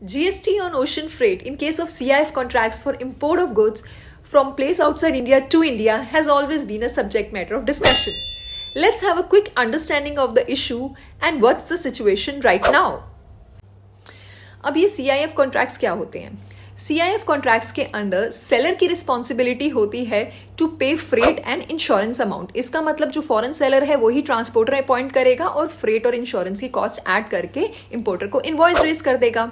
GST on ocean freight in case of CIF contracts for import of goods from place outside India to India has always been a subject matter of discussion. Let's have a quick understanding of the issue and what's the situation right now. अब ये CIF contracts क्या होते हैं? CIF contracts के अंदर seller की responsibility होती है टू पे फ्रेट एंड इंश्योरेंस अमाउंट. इसका मतलब जो फॉरेन सेलर है वही ट्रांसपोर्टर अपॉइंट करेगा और फ्रेट और इंश्योरेंस की कॉस्ट ऐड करके इंपोर्टर को इनवॉइस रेज कर देगा.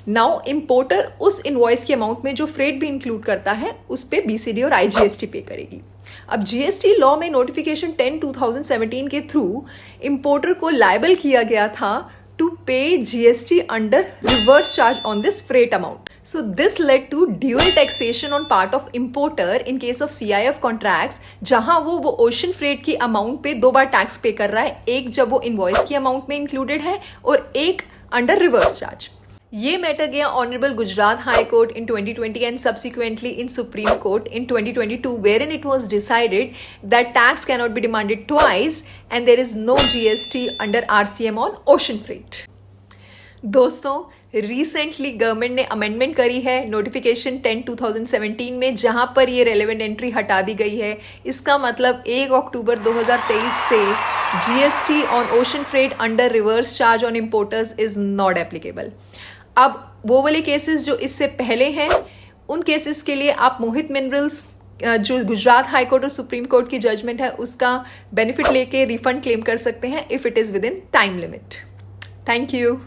नाउ इंपोर्टर उस इनवॉइस के अमाउंट में जो फ्रेट भी इंक्लूड करता है उस पे BCD और IGST पे करेगी. अब GST लॉ में नोटिफिकेशन 10/2017 के थ्रू इंपोर्टर को लायबल किया गया था to pay GST under reverse charge on this freight amount. So this led to dual taxation on part of importer in case of CIF contracts, जहां वो ocean freight की amount पे दो बार tax पे कर रहा है, एक जब वो इनवॉइस की अमाउंट में इंक्लूडेड है और एक अंडर रिवर्स चार्ज. ये मैटर गया honourable Gujarat high court in 2020 and subsequently in Supreme Court in 2022, wherein it was decided that tax cannot be demanded twice and there is no GST under RCM on ocean freight. दोस्तों, recently government ने amendment करी है notification 10/2017 में, जहां पर ये relevant entry हटा दी गई है. इसका मतलब 1 अक्टूबर 2023 से GST on ocean freight under reverse charge on importers is not applicable. अब वो वाले केसेस जो इससे पहले हैं उन केसेस के लिए आप मोहित मिनरल्स जो गुजरात हाई कोर्ट और सुप्रीम कोर्ट की जजमेंट है उसका बेनिफिट लेके रिफंड क्लेम कर सकते हैं if it is with in time limit. Thank you.